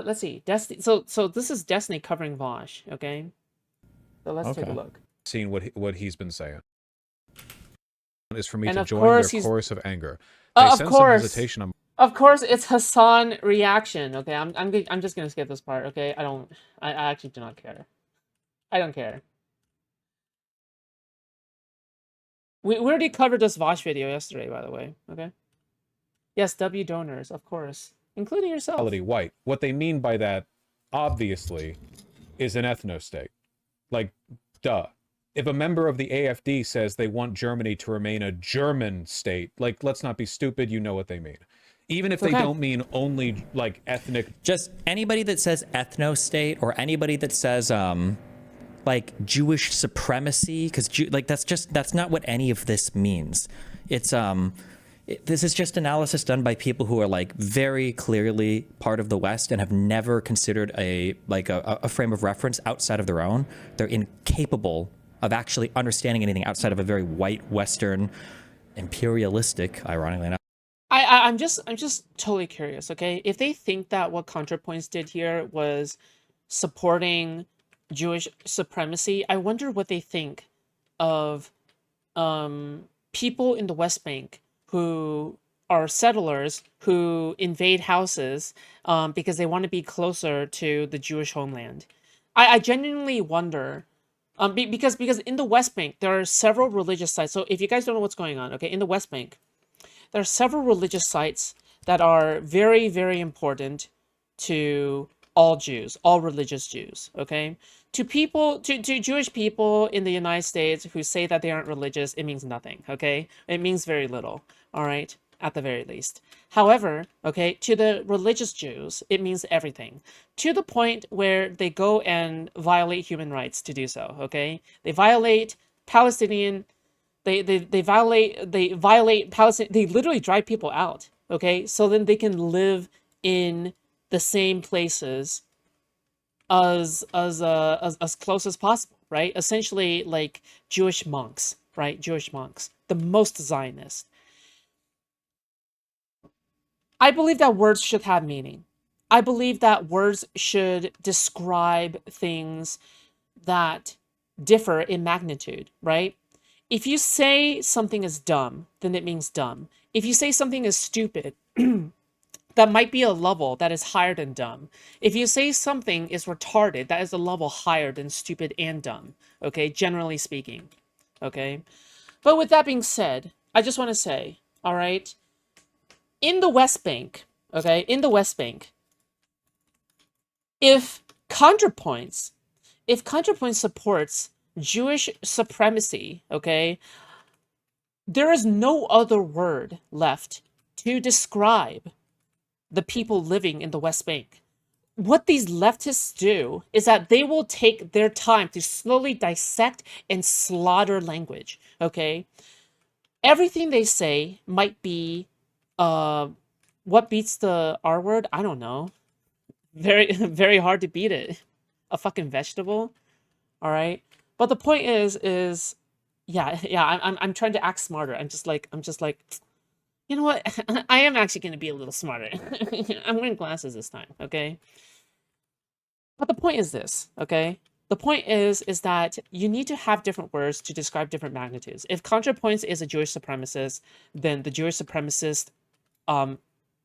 let's see. Destiny. So this is Destiny covering Vaush. Okay. So let's take a look. Seeing what he's been saying is for me And to of join their course chorus of anger. They of sense some course, hesitation on. of course, it's Hassan reaction. Okay, I'm just gonna skip this part. Okay, I actually do not care. I don't care. We already covered this Vaush video yesterday, by the way. Okay. Yes, W donors, of course, including yourself. White. What they mean by that, obviously, is an ethnostate. Like, duh. If a member of the AfD says they want Germany to remain a German state, like, let's not be stupid, you know what they mean. Even if they don't mean only, like, ethnic... Just anybody that says ethnostate or anybody that says, like, Jewish supremacy, because, like, that's not what any of this means. It's, this is just analysis done by people who are, like, very clearly part of the West and have never considered a frame of reference outside of their own. They're incapable of actually understanding anything outside of a very white, Western, imperialistic, ironically enough. I'm just totally curious, okay? If they think that what ContraPoints did here was supporting Jewish supremacy, I wonder what they think of people in the West Bank who are settlers who invade houses because they want to be closer to the Jewish homeland. I genuinely wonder, because in the West Bank, there are several religious sites. So if you guys don't know what's going on, okay, in the West Bank, there are several religious sites that are very, very important to all Jews, all religious Jews, okay? To Jewish people in the United States who say that they aren't religious, it means nothing, okay? It means very little, all right? At the very least. However, okay, to the religious Jews, it means everything. To the point where they go and violate human rights to do so, okay? They violate Palestinian... They violate Palestine. They literally drive people out. Okay, so then they can live in the same places as close as possible, right? Essentially, like Jewish monks, right? Jewish monks, the most Zionist. I believe that words should have meaning. I believe that words should describe things that differ in magnitude, right? If you say something is dumb, then it means dumb. If you say something is stupid, that might be a level that is higher than dumb. If you say something is retarded, that is a level higher than stupid and dumb, okay? Generally speaking, okay? But with that being said, I just want to say, all right, in the West Bank, okay, in the West Bank, if ContraPoints supports Jewish supremacy, okay, there is no other word left to describe the people living in the West Bank. What these leftists do is that they will take their time to slowly dissect and slaughter language, okay? Everything they say might be, what beats the R word? I don't know. Very, very hard to beat it. A fucking vegetable, all right? But the point is, yeah, I'm trying to act smarter. I'm just like, you know what? I am actually going to be a little smarter. I'm wearing glasses this time, okay? But the point is this, okay? The point is that you need to have different words to describe different magnitudes. If ContraPoints is a Jewish supremacist, then the Jewish supremacist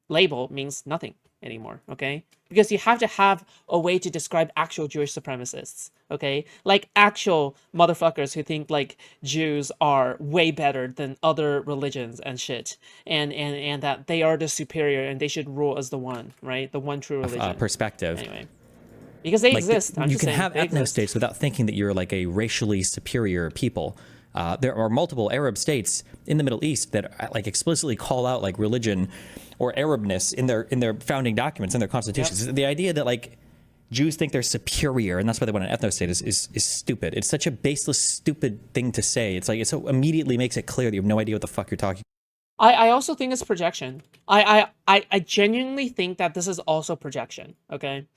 label means nothing anymore, okay? Because you have to have a way to describe actual Jewish supremacists, okay? Like actual motherfuckers who think like Jews are way better than other religions and shit, and that they are the superior and they should rule as the one, right? The one true religion. Perspective. Anyway, because they like exist. You can have ethnostates without thinking that you're like a racially superior people. There are multiple Arab states in the Middle East that like explicitly call out like religion or Arabness in their founding documents, in their constitutions. Yep. The idea that like Jews think they're superior and that's why they want an ethnostate is stupid. It's such a baseless, stupid thing to say. It's like it so immediately makes it clear that you have no idea what the fuck you're talking about. I also think it's projection. I genuinely think that this is also projection, okay?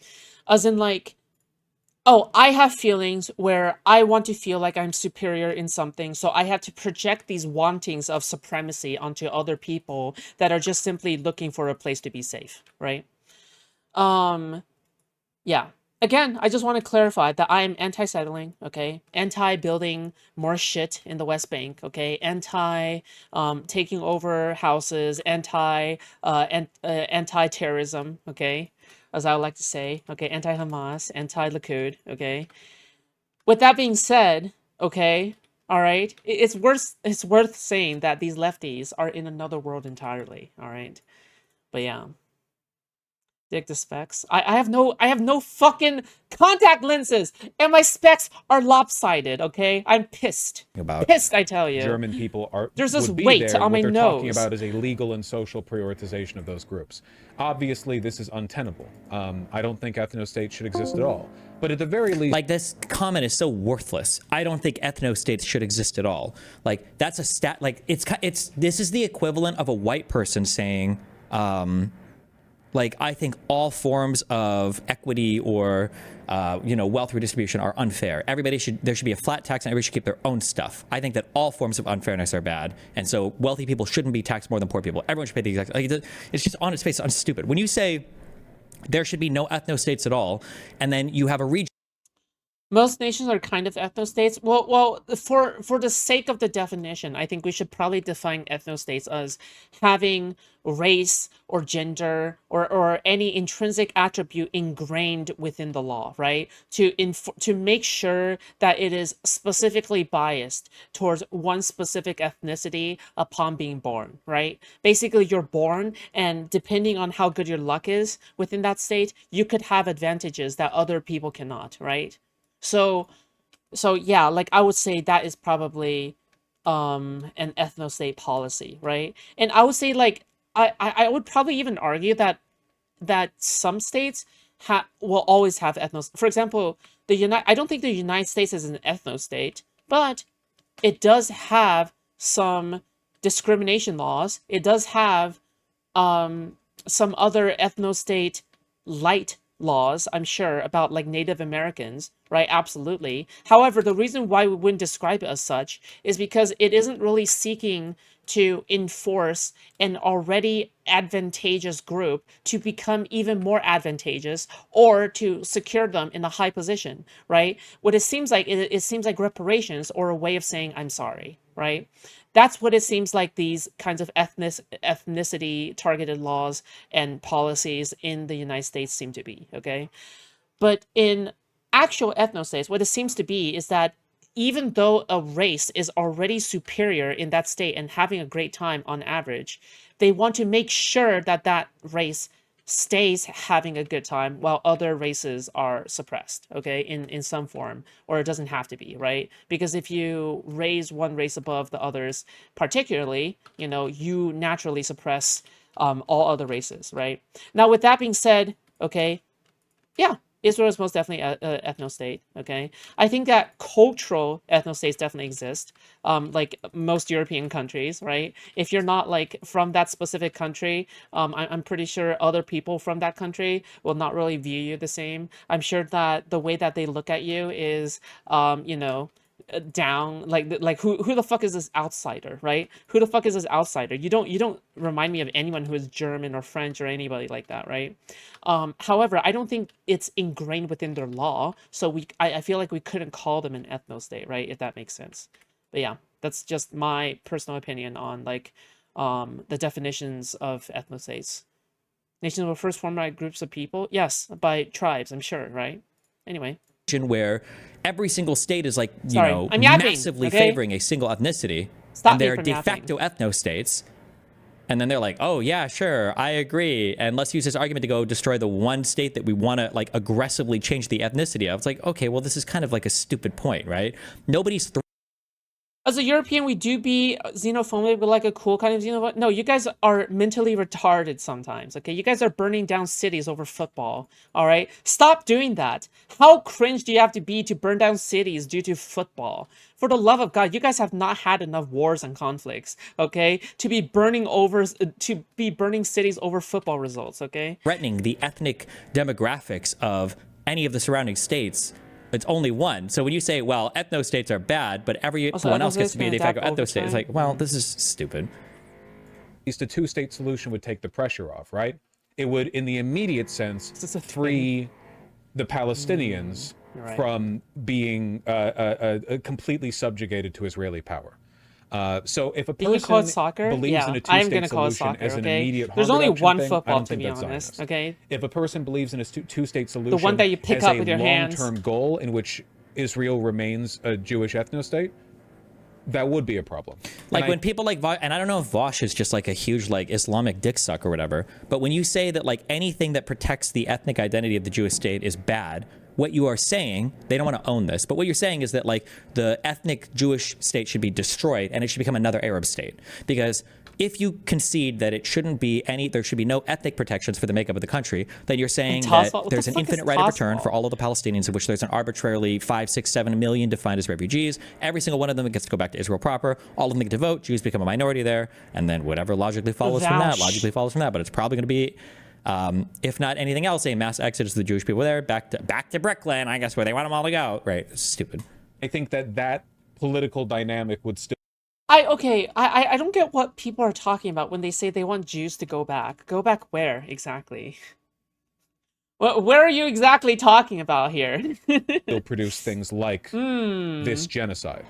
As in like, oh, I have feelings where I want to feel like I'm superior in something, so I have to project these wantings of supremacy onto other people that are just simply looking for a place to be safe, right? Yeah. Again, I just want to clarify that I am anti-settling, okay? Anti-building more shit in the West Bank, okay? Anti taking over houses, anti-terrorism, okay? As I would like to say, okay? Anti-Hamas, anti-Likud, okay? With that being said, okay? All right? It's worth saying that these lefties are in another world entirely, all right? But yeah. Dig the specs. I have no fucking contact lenses, and my specs are lopsided. Okay, I'm pissed. About Pissed, I tell you. German people There's this would be weight there. on my What they're talking nose. about is a legal and social prioritization of those groups. Obviously, this is untenable. I don't think ethnostates should exist at all. But at the very least, like, this comment is so worthless. I don't think ethnostates should exist at all. Like, that's a stat. Like, this is the equivalent of a white person saying, like, I think all forms of equity or, wealth redistribution are unfair. There should be a flat tax and everybody should keep their own stuff. I think that all forms of unfairness are bad. And so wealthy people shouldn't be taxed more than poor people. Everyone should pay the exact, like, it's just on its face, it's stupid. When you say there should be no ethnostates at all, and then you have a region. Most nations are kind of ethnostates. Well, for the sake of the definition, I think we should probably define ethnostates as having race or gender or any intrinsic attribute ingrained within the law, right? To make sure that it is specifically biased towards one specific ethnicity upon being born, right? Basically, you're born, and depending on how good your luck is within that state, you could have advantages that other people cannot, right? So yeah, like I would say that is probably an ethnostate policy, right? And I would say like I would probably even argue that some states will always have ethnos. For example, I don't think the United States is an ethnostate, but it does have some discrimination laws. It does have some other ethnostate light laws, I'm sure, about like Native Americans, right? Absolutely. However, the reason why we wouldn't describe it as such is because it isn't really seeking to enforce an already advantageous group to become even more advantageous or to secure them in a high position, right? What it seems like, it seems like reparations or a way of saying I'm sorry, right? That's what it seems like these kinds of ethnicity targeted laws and policies in the United States seem to be, okay? But in actual ethnostates, what it seems to be is that even though a race is already superior in that state and having a great time on average, they want to make sure that that race stays having a good time while other races are suppressed, okay, in some form, or it doesn't have to be, right? Because if you raise one race above the others, particularly, you naturally suppress all other races, right? Now, with that being said, okay, yeah, Israel is most definitely a ethno-state, okay? I think that cultural ethno-states definitely exist, like most European countries, right? If you're not like from that specific country, I'm pretty sure other people from that country will not really view you the same. I'm sure that the way that they look at you is, down, like who the fuck is this outsider, right? Who the fuck is this outsider? You don't remind me of anyone who is German or French or anybody like that, right? However, I don't think it's ingrained within their law, so I feel like we couldn't call them an ethno-state, right? If that makes sense. But yeah, that's just my personal opinion on like the definitions of ethnostates. Nations were first formed by groups of people, yes, by tribes, I'm sure, right? Anyway. Where every single state is like, Sorry, I'm yapping, massively okay? favoring a single ethnicity. Stop and me they're from de yapping. facto ethnostates. And then they're like, oh, yeah, sure, I agree. And let's use this argument to go destroy the one state that we want to like aggressively change the ethnicity of. It's like, okay, well, this is kind of like a stupid point, right? Nobody's as a European, we do be xenophobic, but like a cool kind of xenophobic. No, you guys are mentally retarded sometimes, okay? You guys are burning down cities over football, all right? Stop doing that. How cringe do you have to be to burn down cities due to football? For the love of God, you guys have not had enough wars and conflicts, okay? To be burning cities over football results, okay? threatening the ethnic demographics of any of the surrounding states. It's only one. So when you say, well, ethnostates are bad, but everyone else gets to be a de facto ethnostate, it's like, well, this is stupid. At least a two-state solution would take the pressure off, right? It would, in the immediate sense, free the Palestinians right. from being completely subjugated to Israeli power. So if a Can you call it person soccer? believes in Yeah, a I'm two-state gonna call it solution soccer, as an okay? immediate There's harm only reduction one thing, I football, don't to think be that's honest, Zionist. okay? If a person believes in a two-state The one solution that you pick as up a with your hands. long-term goal in which Israel remains a Jewish ethnostate, that would be a problem. Like when people like, and I don't know if Vaush is just like a huge like Islamic dick suck or whatever, but when you say that like anything that protects the ethnic identity of the Jewish state is bad, what you are saying, they don't want to own this, but what you're saying is that like the ethnic Jewish state should be destroyed and it should become another Arab state. Because if you concede that it shouldn't be there should be no ethnic protections for the makeup of the country, then you're saying that there's an infinite right of return for all of the Palestinians, in which there's an arbitrarily 5, 6, 7 million defined as refugees. Every single one of them gets to go back to Israel proper. All of them get to vote. Jews become a minority there, and then whatever logically follows from that, But it's probably going to be, if not anything else, a mass exodus of the Jewish people there back to Brooklyn, I guess, where they want them all to go. Right? It's stupid. I think that political dynamic would still. I don't get what people are talking about when they say they want Jews to go back. Go back where exactly? Where are you exactly talking about here? Still produce things like this genocide,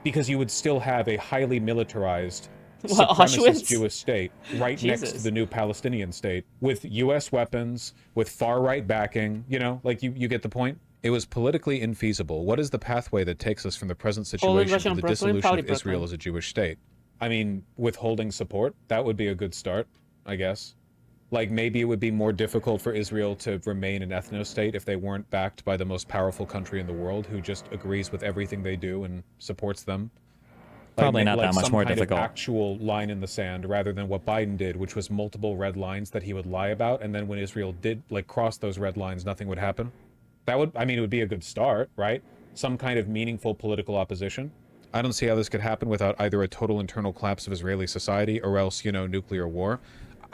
because you would still have a highly militarized supremacist Jewish state right next to the new Palestinian state with U.S. weapons, with far-right backing, like you get the point? It was politically infeasible. What is the pathway that takes us from the present situation to the dissolution of Israel as a Jewish state? I mean, withholding support, that would be a good start, I guess. Like, maybe it would be more difficult for Israel to remain an ethno-state if they weren't backed by the most powerful country in the world who just agrees with everything they do and supports them. Probably not that much more difficult. Actual line in the sand rather than what Biden did, which was multiple red lines that he would lie about, and then when Israel did cross those red lines, nothing would happen. It would be a good start, right? Some kind of meaningful political opposition. I don't see how this could happen without either a total internal collapse of Israeli society or else, nuclear war.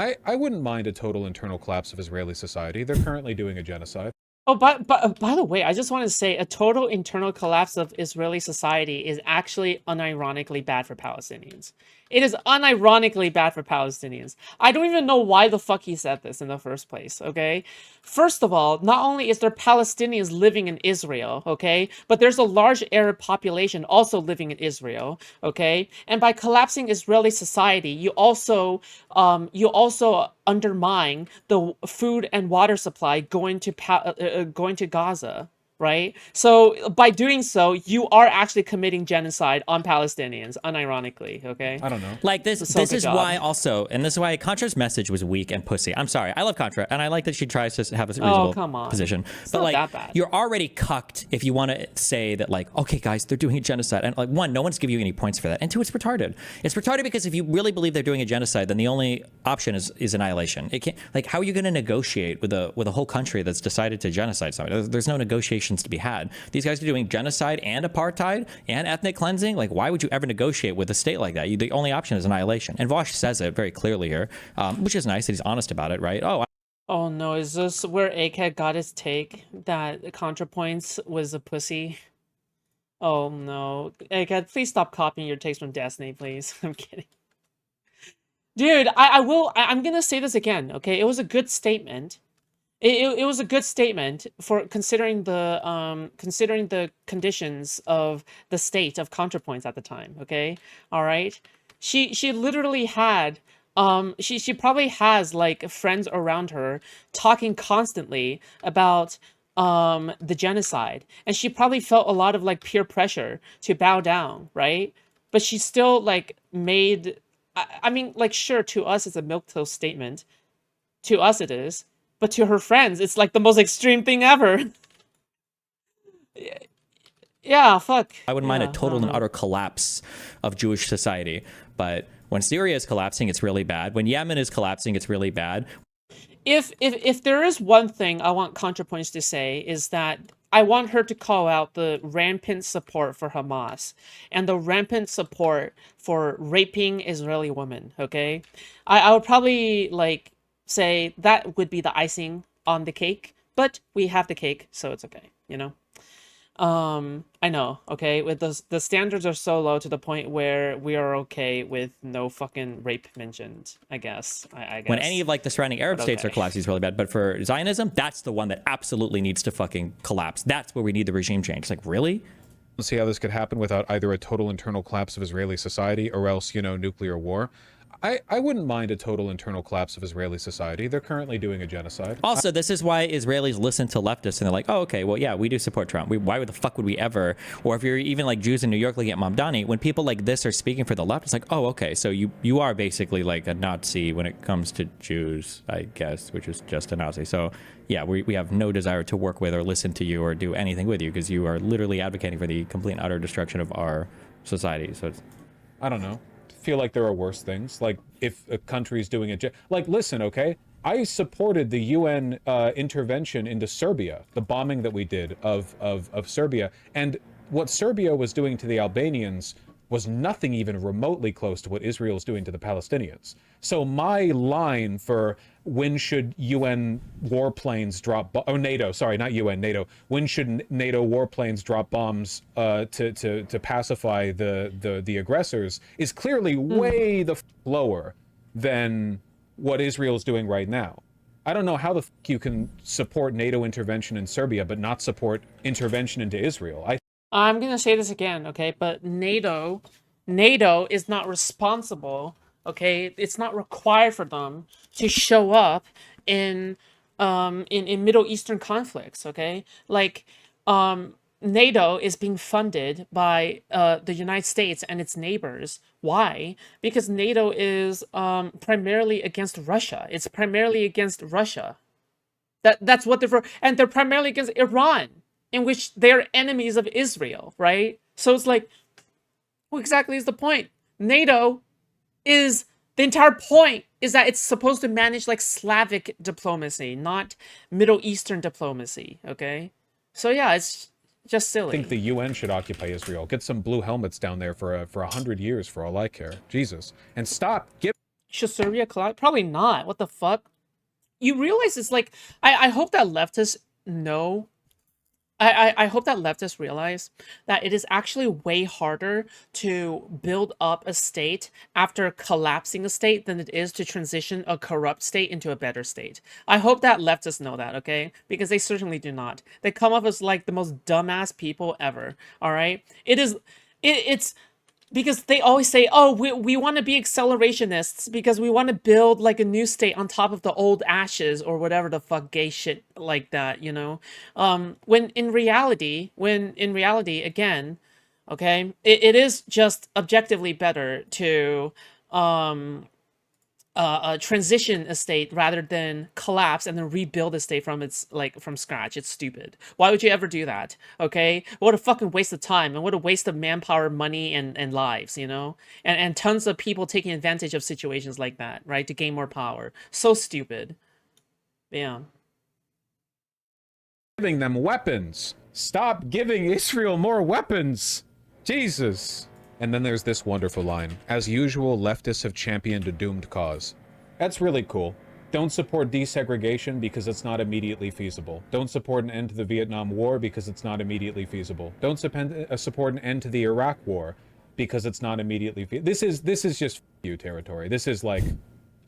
I wouldn't mind a total internal collapse of Israeli society. They're currently doing a genocide. Oh, but by the way, I just want to say a total internal collapse of Israeli society is actually unironically bad for Palestinians. It is unironically bad for Palestinians. I don't even know why the fuck he said this in the first place, okay? First of all, not only is there Palestinians living in Israel, okay, but there's a large Arab population also living in Israel, okay? And by collapsing Israeli society, you also undermine the food and water supply going to Gaza, right? So by doing so, you are actually committing genocide on Palestinians, unironically, okay? I don't know. Like this is why also, and this is why Contra's message was weak and pussy. I'm sorry. I love Contra, and I like that she tries to have a reasonable position. It's but not like, that bad. you're already cucked if you want to say that, like, okay, guys, they're doing a genocide. And like, one, no one's giving you any points for that. And two, it's retarded. It's retarded because if you really believe they're doing a genocide, then the only option is annihilation. It can't, like, how are you going to negotiate with a whole country that's decided to genocide somebody? There's no negotiations to be had. These guys are doing genocide and apartheid and ethnic cleansing. Like, why would you ever negotiate with a state like that? The only option is annihilation. And Vaush says it very clearly here, which is nice that he's honest about it, right? Oh no, is this where Egghead got his take that ContraPoints was a pussy? Oh no. Egghead, please stop copying your takes from Destiny, please. I'm kidding. Dude, I'm gonna say this again, okay? It was a good statement. It was a good statement for considering the conditions of the state of ContraPoints at the time, okay? All right? She literally had she probably has like friends around her talking constantly about the genocide, and she probably felt a lot of like peer pressure to bow down, right? But she still like made I mean, like, sure, to us it's a milquetoast statement. To us it is. But to her friends, it's like the most extreme thing ever. Yeah, fuck. I wouldn't mind a total and utter collapse of Jewish society. But when Syria is collapsing, it's really bad. When Yemen is collapsing, it's really bad. If there is one thing I want ContraPoints to say is that I want her to call out the rampant support for Hamas and the rampant support for raping Israeli women, okay? I would probably, like, say that would be the icing on the cake, but we have the cake, so it's okay, you know? I know, okay? With the standards are so low to the point where we are okay with no fucking rape mentioned, I guess. I When guess. any of like the surrounding Arab But states are okay. collapsing, it's really bad. But for Zionism, that's the one that absolutely needs to fucking collapse. That's where we need the regime change. It's like, really? See how this could happen without either a total internal collapse of Israeli society or else, you know, nuclear war. I wouldn't mind a total internal collapse of Israeli society. They're currently doing a genocide. Also, this is why Israelis listen to leftists and they're like, oh, okay, well, yeah, we do support Trump. Why the fuck would we ever? Or if you're even like Jews in New York looking at Mamdani, when people like this are speaking for the left, it's like, oh, okay, so you are basically like a Nazi when it comes to Jews, I guess, which is just a Nazi. So yeah, we have no desire to work with or listen to you or do anything with you because you are literally advocating for the complete and utter destruction of our society. So it's, I don't know. Feel like there are worse things. Like if a country's doing it, like listen, okay, I supported the UN intervention into Serbia, the bombing that we did of Serbia, and what Serbia was doing to the Albanians was nothing even remotely close to what Israel's doing to the Palestinians. So my line for when should UN warplanes drop, oh NATO, sorry, not UN, NATO. When should NATO warplanes drop bombs to pacify the aggressors is clearly way the lower than what Israel's doing right now. I don't know how the you can support NATO intervention in Serbia but not support intervention into Israel. I'm gonna say this again, okay? But NATO is not responsible, okay? It's not required for them to show up in in Middle Eastern conflicts, okay? Like NATO is being funded by the United States and its neighbors. Why? Because NATO is primarily against Russia. It's primarily against Russia. That's what they're for, and they're primarily against Iran, in which they're enemies of Israel, right? So it's like, what exactly is the point? NATO is the entire point is that it's supposed to manage like Slavic diplomacy, not Middle Eastern diplomacy. Okay, so yeah, it's just silly. I think the UN should occupy Israel. Get some blue helmets down there for 100 years, for all I care. Jesus, and stop. Should Serbia collapse? Probably not. What the fuck? You realize it's like I hope that leftists know. I hope that leftists realize that it is actually way harder to build up a state after collapsing a state than it is to transition a corrupt state into a better state. I hope that leftists know that, okay? Because they certainly do not. They come up as like the most dumbass people ever, all right? It's because they always say, oh, we want to be accelerationists because we want to build like a new state on top of the old ashes or whatever the fuck gay shit like that, you know? When in reality, again, okay, it is just objectively better to transition a state rather than collapse and then rebuild a state from from scratch. It's stupid. Why would you ever do that? Okay, what a fucking waste of time and what a waste of manpower, money, and lives, you know, and tons of people taking advantage of situations like that, right, to gain more power. So stupid. Yeah. Giving them weapons. Stop giving Israel more weapons. Jesus. And then there's this wonderful line. As usual, leftists have championed a doomed cause. That's really cool. Don't support desegregation because it's not immediately feasible. Don't support an end to the Vietnam War because it's not immediately feasible. Don't support an end to the Iraq War because it's not immediately feasible. This is just you territory. This is like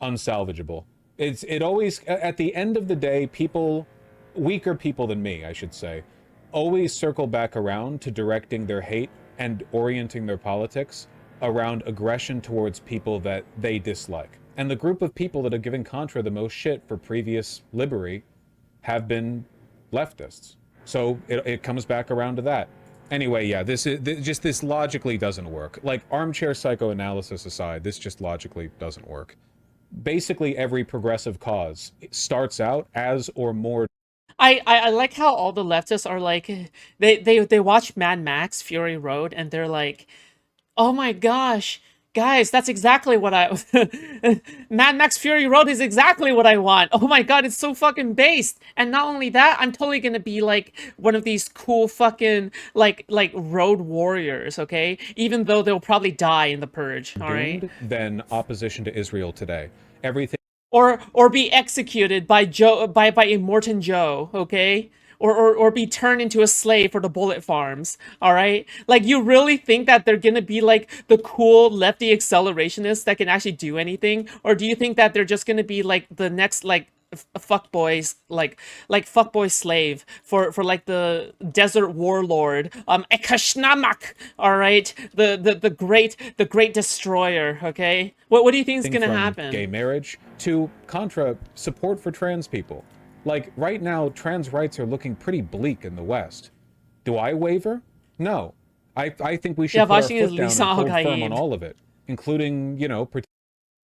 unsalvageable. It always, at the end of the day, people, weaker people than me, I should say, always circle back around to directing their hate and orienting their politics around aggression towards people that they dislike. And the group of people that have given Contra the most shit for previous Liberty have been leftists. So it comes back around to that. Anyway, yeah, this logically doesn't work. Like, armchair psychoanalysis aside, this just logically doesn't work. Basically, every progressive cause starts out as or more. I like how all the leftists are like they watch Mad Max Fury Road and they're like, oh my gosh, guys, that's exactly what I Mad Max Fury Road is exactly what I want. Oh my god, it's so fucking based. And not only that, I'm totally gonna be like one of these cool fucking like road warriors, okay? Even though they'll probably die in the purge, all right? Than opposition to Israel today. Everything Or be executed by Joe by Immortan Joe, okay? or be turned into a slave for the bullet farms. All right, like you really think that they're gonna be like the cool lefty accelerationists that can actually do anything, or do you think that they're just gonna be like the next like fuckboys, like fuckboy slave for like the desert warlord, Ekashnamak, all right, the great destroyer. Okay, what do you think is gonna from happen? gay marriage to contra support for trans people. Like right now, trans rights are looking pretty bleak in the West. Do I waver? No. I think we should Yeah, put our Vaush is foot down Lisa and hold firm on Al-Gaib. all of it, including, you know,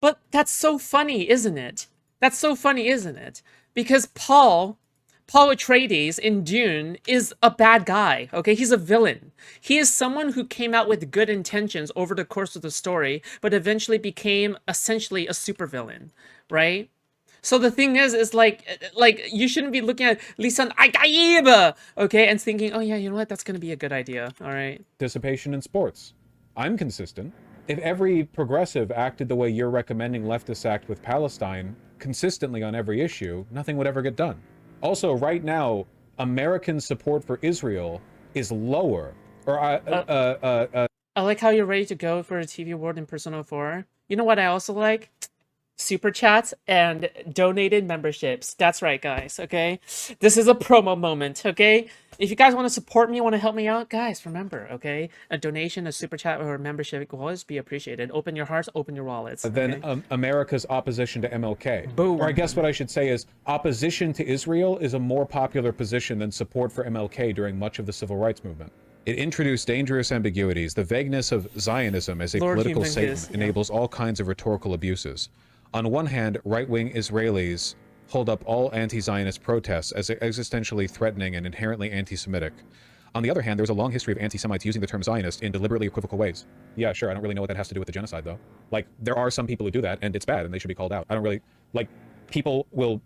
But that's so funny, isn't it? That's so funny, isn't it? Because Paul Atreides in Dune is a bad guy, okay? He's a villain. He is someone who came out with good intentions over the course of the story, but eventually became essentially a supervillain, right? So the thing is like you shouldn't be looking at Lisan Al-Gaib, okay, and thinking, oh yeah, you know what, that's gonna be a good idea, all right? participation in sports. I'm consistent. If every progressive acted the way you're recommending leftists act with Palestine consistently on every issue, nothing would ever get done. Also, right now, American support for Israel is lower. Or I like how you're ready to go for a TV award in Persona 4. You know what I also like? Super chats and donated memberships. That's right, guys, okay? This is a promo moment, okay? If you guys want to support me, want to help me out, guys, remember, okay? A donation, a super chat, or a membership will always be appreciated. Open your hearts, open your wallets. Then okay? America's opposition to MLK. Boom. Or I guess what I should say is opposition to Israel is a more popular position than support for MLK during much of the civil rights movement. It introduced dangerous ambiguities. The vagueness of Zionism as a Lord political Human statement Kiss, yeah. enables all kinds of rhetorical abuses. On one hand, right-wing Israelis hold up all anti-Zionist protests as existentially threatening and inherently anti-Semitic. On the other hand, there's a long history of anti-Semites using the term Zionist in deliberately equivocal ways. Yeah, sure, I don't really know what that has to do with the genocide, though. Like, there are some people who do that, and it's bad, and they should be called out. I don't really... Like, people will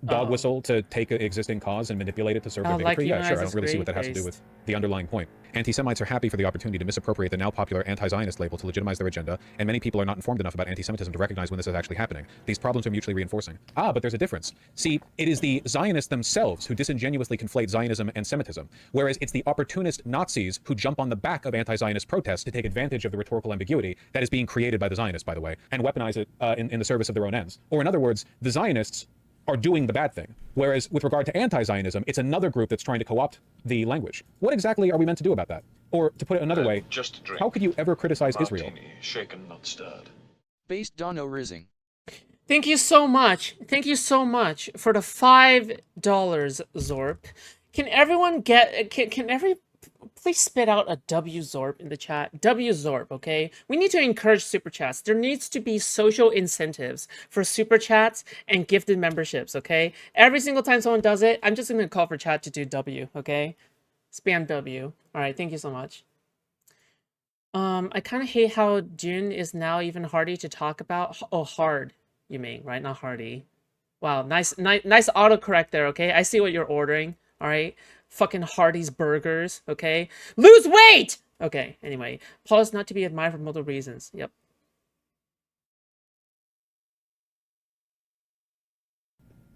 dog whistle to take an existing cause and manipulate it to serve their like bigotry. Yeah, sure, I don't humanize really see is what that has to do great with the underlying point. Anti-Semites are happy for the opportunity to misappropriate the now popular anti-Zionist label to legitimize their agenda, and many people are not informed enough about anti-Semitism to recognize when this is actually happening. These problems are mutually reinforcing. But there's a difference. See, it is the Zionists themselves who disingenuously conflate Zionism and Semitism, whereas it's the opportunist Nazis who jump on the back of anti-Zionist protests to take advantage of the rhetorical ambiguity that is being created by the Zionists, by the way, and weaponize it in the service of their own ends. Or in other words, the Zionists are doing the bad thing. Whereas with regard to anti-Zionism, it's another group that's trying to co-opt the language. What exactly are we meant to do about that? Or to put it another way, just a drink. how could you ever criticize Israel? Martini, shaken, not stirred. Based on Rising. Thank you so much. Thank you so much for the $5, Zorp. Can everyone get... Please spit out a W Zorp in the chat. W Zorp, okay? We need to encourage super chats. There needs to be social incentives for super chats and gifted memberships, okay? Every single time someone does it, I'm just gonna call for chat to do W, okay? Spam W. All right, thank you so much. I kind of hate how Dune is now even hardy to talk about. Oh, hard, you mean, right? Not hardy. Wow, nice autocorrect there, okay? I see what you're ordering, all right? Fucking Hardy's burgers, okay? Lose weight! Okay, anyway. Paul is not to be admired for multiple reasons. Yep.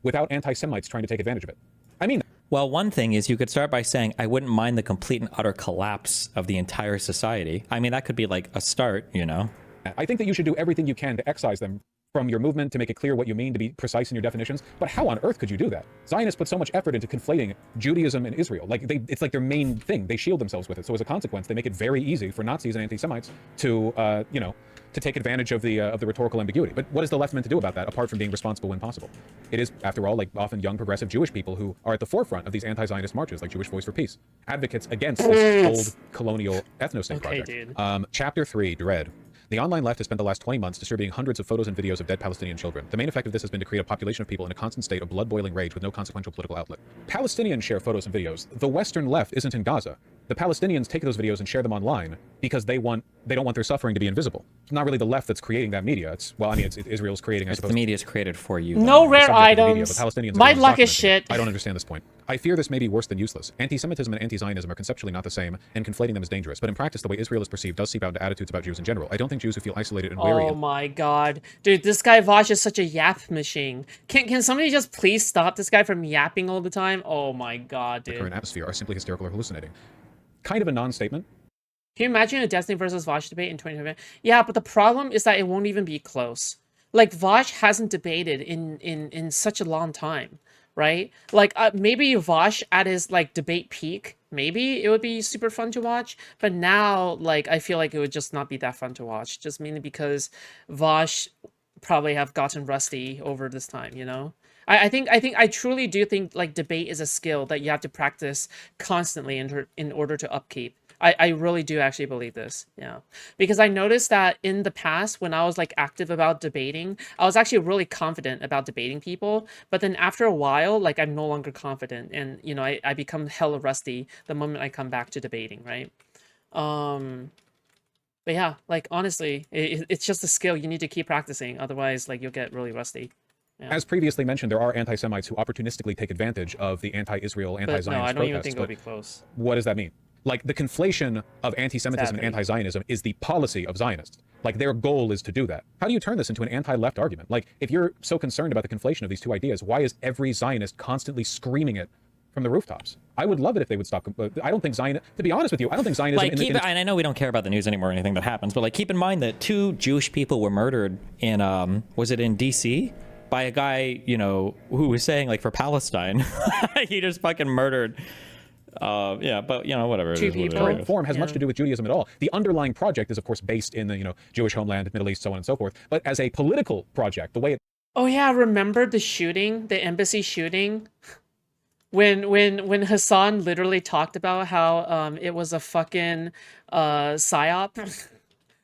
Without anti-Semites trying to take advantage of it. I mean, Well, one thing is you could start by saying, I wouldn't mind the complete and utter collapse of the entire society. I mean, that could be like a start, you know? I think that you should do everything you can to excise them from your movement, to make it clear what you mean, to be precise in your definitions. But how on earth could you do that? Zionists put so much effort into conflating Judaism and Israel. Like, it's like their main thing. They shield themselves with it. So as a consequence, they make it very easy for Nazis and anti-Semites to, to take advantage of the rhetorical ambiguity. But what is the left meant to do about that, apart from being responsible when possible? It is, after all, like often young progressive Jewish people who are at the forefront of these anti-Zionist marches, like Jewish Voice for Peace, advocates against this old colonial ethnostate project. Dude. Chapter 3, Dread. The online left has spent the last 20 months distributing hundreds of photos and videos of dead Palestinian children. The main effect of this has been to create a population of people in a constant state of blood-boiling rage with no consequential political outlet. Palestinians share photos and videos. The Western left isn't in Gaza. The Palestinians take those videos and share them online because they don't want their suffering to be invisible. It's not really the left that's creating that media. It's Israel's creating, I suppose. The media is created for you. No though. rare Subject of the media, items. but Palestinians are My the ones luck is documenting it. shit. I don't understand this point. I fear this may be worse than useless. Anti-Semitism and anti-Zionism are conceptually not the same, and conflating them is dangerous. But in practice, the way Israel is perceived does seep out into attitudes about Jews in general. I don't think Jews who feel isolated and wary Oh my god. Dude, this guy Vaush is such a yap machine. Can somebody just please stop this guy from yapping all the time? Oh my god, the dude. current atmosphere are simply hysterical or hallucinating. Kind of a non-statement. Can you imagine a Destiny versus Vaush debate in 2020? Yeah, but the problem is that it won't even be close. Like, Vaush hasn't debated in such a long time, right? Like, maybe Vaush at his, like, debate peak, maybe it would be super fun to watch, but now, like, I feel like it would just not be that fun to watch, just mainly because Vaush probably have gotten rusty over this time, you know? I truly do think, like, debate is a skill that you have to practice constantly in order to upkeep. I really do actually believe this, yeah. Because I noticed that in the past, when I was, like, active about debating, I was actually really confident about debating people, but then after a while, like, I'm no longer confident, and, you know, I become hella rusty the moment I come back to debating, right? But yeah, like, honestly, it's just a skill you need to keep practicing, otherwise, like, you'll get really rusty. Yeah. As previously mentioned, there are anti-Semites who opportunistically take advantage of the anti-Israel, But anti-Zionist no, I don't protests. even think it'll be close. What does that mean? Like, the conflation of anti-Semitism and Sadly. anti-Zionism is the policy of Zionists. Like, their goal is to do that. How do you turn this into an anti-left argument? Like, if you're so concerned about the conflation of these two ideas, why is every Zionist constantly screaming it from the rooftops? I would love it if they would stop. I don't think Zionism, to be honest with you, I don't think Zionism... Like, and I know we don't care about the news anymore or anything that happens, but, like, keep in mind that 2 Jewish people were murdered in, was it in D.C.? By a guy, you know, who was saying, like, for Palestine. He just fucking murdered... yeah, but, you know, whatever. Two people. Form has much to do with Judaism at all. The underlying project is, of course, based in the, you know, Jewish homeland, Middle East, so on and so forth. But as a political project, the way it... Oh yeah, remember the shooting, the embassy shooting? When Hassan literally talked about how it was a fucking psyop,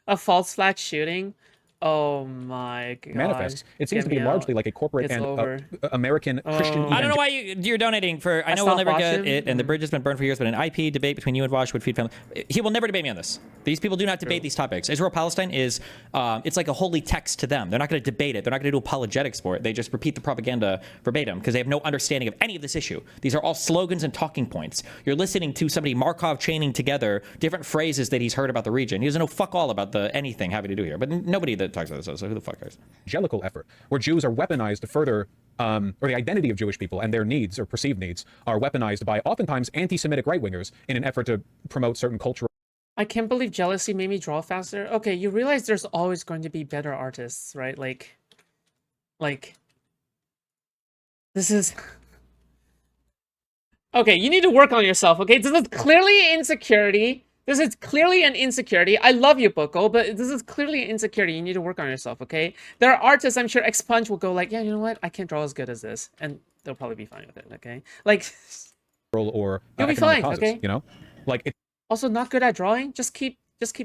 a false flag shooting. Oh my god. manifests, it seems Get to be me largely out. like a corporate It's and over. American Christian I don't know why you're donating for. I know we'll stopped never get watching. it, and the bridge has been burned for years. But an IP debate between you and Vaush would feed family. He will never debate me on this. These people do not debate these topics. Israel Palestine is, it's like a holy text to them. They're not going to debate it. They're not going to do apologetics for it. They just repeat the propaganda verbatim because they have no understanding of any of this issue. These are all slogans and talking points. You're listening to somebody Markov chaining together different phrases that he's heard about the region. He doesn't know fuck all about the anything having to do here. But nobody that talks about this. So who the fuck cares? Evangelical effort, where Jews are weaponized to further, or the identity of Jewish people and their needs or perceived needs are weaponized by oftentimes anti-Semitic right-wingers in an effort to promote certain cultural... I can't believe jealousy made me draw faster. Okay, you realize there's always going to be better artists, right? Like this is... Okay, you need to work on yourself, okay? This is clearly insecurity. This is clearly an insecurity. I love you, Boko, but this is clearly an insecurity. You need to work on yourself, okay? There are artists, I'm sure Expunge will go like, yeah, you know what? I can't draw as good as this. And they'll probably be fine with it, okay? Like... or You'll be economic fine, causes, okay? you know? Like, it... Also, not good at drawing. Just keep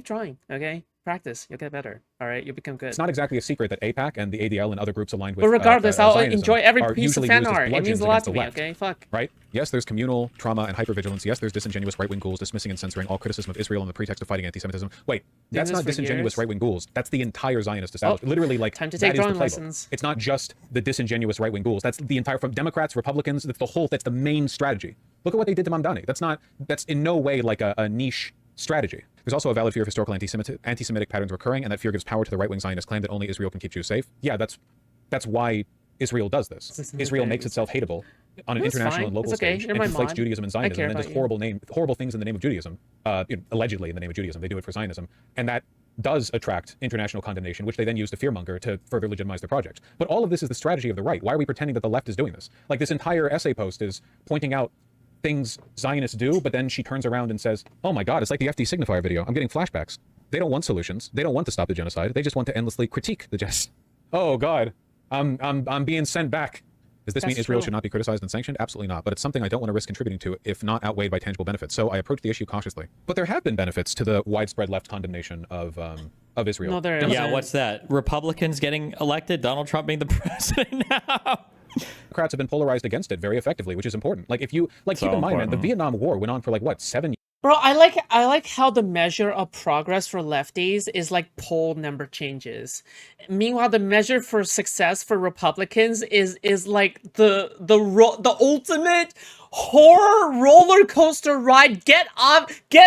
drawing, okay? Practice. You'll get better. All right, you'll become good. It's not exactly a secret that AIPAC and the ADL and other groups aligned with But regardless, I'll Zionism enjoy every are piece of usually fan used as art. It bludgeons means a lot against to the me, left, okay? Fuck. right? Yes, there's communal trauma and hypervigilance. Yes, there's disingenuous right-wing ghouls dismissing and censoring all criticism of Israel on the pretext of fighting anti-Semitism. Wait, that's this not for disingenuous years. right-wing ghouls. That's the entire Zionist establishment. Literally, like, time to that take is the drawing playbook. lessons. It's not just the disingenuous right-wing ghouls. That's the entire, from Democrats, Republicans, that's the whole, that's the main strategy. Look at what they did to Mamdani. That's in no way like a niche strategy. There's also a valid fear of historical anti-Semitic patterns recurring, and that fear gives power to the right-wing Zionist claim that only Israel can keep Jews safe. Yeah, that's why Israel does this. Israel makes itself hateable on an That's international fine. and local It's okay. stage You're and my conflates mod. Judaism and I Zionism care and does about horrible things in the name of Judaism, allegedly in the name of Judaism. They do it for Zionism, and that does attract international condemnation, which they then use to fearmonger to further legitimize their projects. But all of this is the strategy of the right. Why are we pretending that the left is doing this? Like, this entire essay post is pointing out things Zionists do, but then she turns around and says, oh my God, it's like the FD signifier video. I'm getting flashbacks. They don't want solutions. They don't want to stop the genocide. They just want to endlessly critique the genocide. Oh God, I'm being sent back. Does this mean Israel should not be criticized and sanctioned? Absolutely not. But it's something I don't want to risk contributing to if not outweighed by tangible benefits. So I approach the issue cautiously. But there have been benefits to the widespread left condemnation of Israel. No, there Yeah, isn't. what's that? Republicans getting elected, Donald Trump being the president now. Democrats have been polarized against it very effectively, which is important. Like, if you, like, So keep in mind, man, the important. Vietnam War went on for like, what, 7 years? Bro, I like how the measure of progress for lefties is like poll number changes. Meanwhile, the measure for success for Republicans is like the ultimate horror roller coaster ride. Get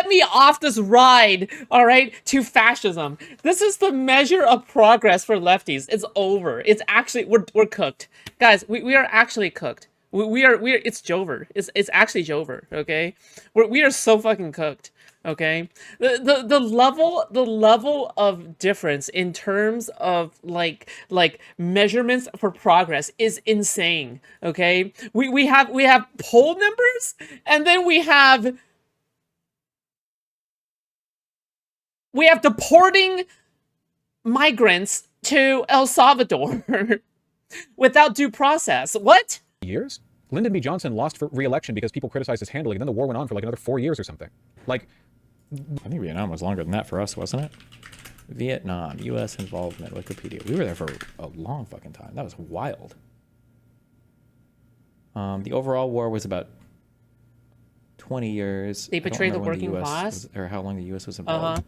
me off this ride, all right, to fascism. This is the measure of progress for lefties. It's over. It's actually we're cooked. Guys, we are actually cooked. We are it's Jover. It's actually Jover, okay? We are so fucking cooked, okay? The level of difference in terms of like measurements for progress is insane, okay? We have poll numbers, and then we have deporting migrants to El Salvador without due process. What? Years? Lyndon B. Johnson lost for re-election because people criticized his handling, and then the war went on for like another 4 years or something. Like, I think Vietnam was longer than that for us, wasn't it? Vietnam, U.S. involvement, Wikipedia. We were there for a long fucking time. That was wild. The overall war was about 20 years. They I don't betrayed the remember when working US class? was- or how long the U.S. was involved.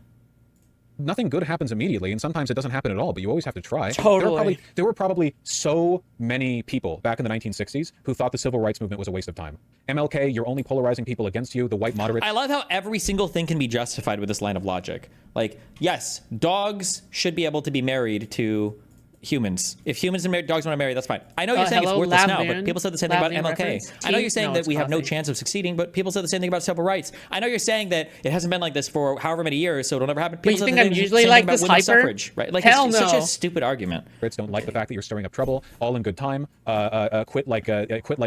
nothing good happens immediately, and sometimes it doesn't happen at all, but you always have to try. Totally. There were probably so many people back in the 1960s who thought the civil rights movement was a waste of time. MLK, you're only polarizing people against you, the white moderates. I love how every single thing can be justified with this line of logic. Like, yes, dogs should be able to be married to humans. If humans and dogs want to marry, that's fine. I know you're saying it's hello, worthless now, Lab but Moon. people said the same thing Lab about Moon MLK. reference. I know you're saying No, that it's we have no coffee. chance of succeeding, but people said the same thing about civil rights. I know you're saying that it hasn't been like this for however many years, so it'll never happen. People you said think the I'm same usually thing like about this women's hyper? suffrage, right? Like, Hell it's such no. a stupid argument. Brits don't like the fact that you're stirring up trouble, all in good time. Quit like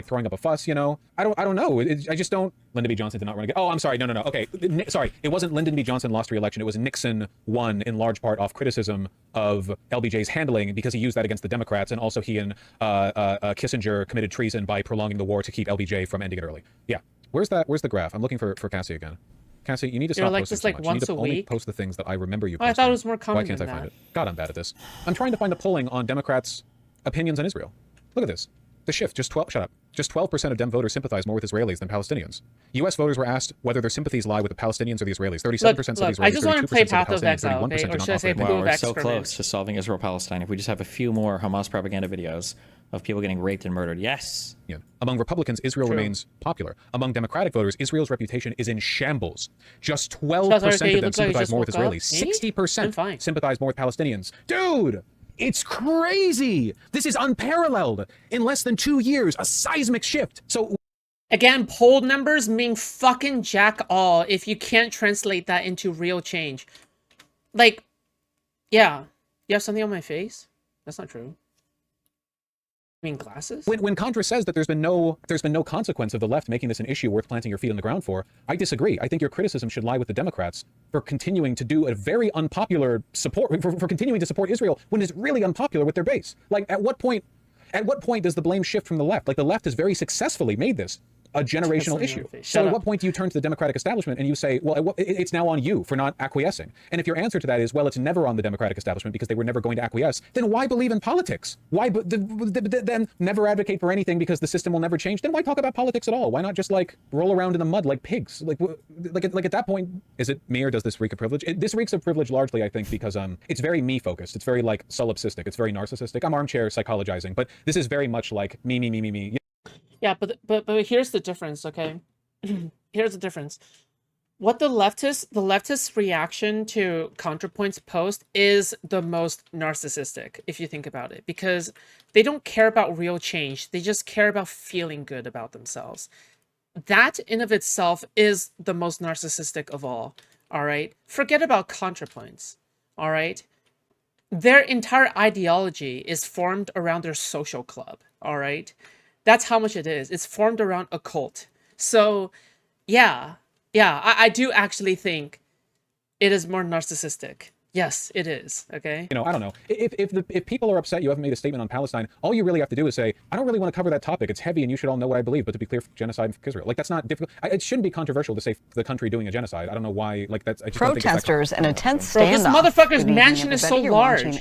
throwing up a fuss. You know, I don't know. I just don't. Lyndon B. Johnson did not run again. Oh, I'm sorry. No. Okay, sorry. It wasn't Lyndon B. Johnson lost re-election. It was Nixon won in large part off criticism of LBJ's handling because he used that against the Democrats, and also he and Kissinger committed treason by prolonging the war to keep LBJ from ending it early. Yeah. Where's the graph? I'm looking for Cassie again. Cassie, you need to stop like posting this, so like, much. once you need to a only week? post the things that I remember you Oh, I posting. thought it was more common Why can't than I find that. it? God, I'm bad at this. I'm trying to find the polling on Democrats' opinions on Israel. Look at this. The shift, just 12% of Dem voters sympathize more with Israelis than Palestinians. U.S. voters were asked whether their sympathies lie with the Palestinians or the Israelis. 37% said Look, Israelis, I just want to 32% play said the Path of Palestinians, Exile, 31% okay? did Or not should I offer say any. Wow, Proof of we're so Experiment? close to solving Israel-Palestine. If we just have a few more Hamas propaganda videos of people getting raped and murdered. Yes. Yeah. Among Republicans, Israel remains popular. Among Democratic voters, Israel's reputation is in shambles. Just 12% okay, of them looks like you sympathize just more with woke up. Israelis. Me? I'm 60% fine. sympathize more with Palestinians. Dude! It's crazy! This is unparalleled! In less than 2 years, a seismic shift. So Again, poll numbers mean fucking jack all if you can't translate that into real change. Like, yeah. You have something on my face? That's not true. You mean glasses? when Contra says that there's been no consequence of the left making this an issue worth planting your feet on the ground for, I disagree. I think your criticism should lie with the Democrats for continuing to do a very unpopular support for continuing to support Israel when it's really unpopular with their base. Like, at what point does the blame shift from the left? Like, the left has very successfully made this a generational issue. So at what point do you turn to the Democratic establishment and you say, well, it's now on you for not acquiescing? And if your answer to that is, well, it's never on the Democratic establishment because they were never going to acquiesce, then why believe in politics? Why then never advocate for anything because the system will never change? Then why talk about politics at all? Why not just like roll around in the mud like pigs? Like at that point, is it me or does this reek of privilege? This reeks of privilege largely, I think, because it's very me focused. It's very like solipsistic. It's very narcissistic. I'm armchair psychologizing, but this is very much like me. Yeah, but here's the difference, okay? Here's the difference. What the leftist reaction to ContraPoint's post is the most narcissistic, if you think about it, because they don't care about real change. They just care about feeling good about themselves. That in of itself is the most narcissistic of all right? Forget about ContraPoints, all right? Their entire ideology is formed around their social club, all right? That's how much it is. It's formed around a cult. So, yeah, I do actually think it is more narcissistic. Yes, it is. Okay. You know, I don't know. If people are upset you haven't made a statement on Palestine, all you really have to do is say, I don't really want to cover that topic. It's heavy and you should all know what I believe, but to be clear, genocide for Israel. Like, that's not difficult. It shouldn't be controversial to say the country doing a genocide. I don't know why. Like, that's I just don't think it's that Protesters in a tense Bro, this standoff. motherfucker's Good evening, mansion is so everybody. You're large. watching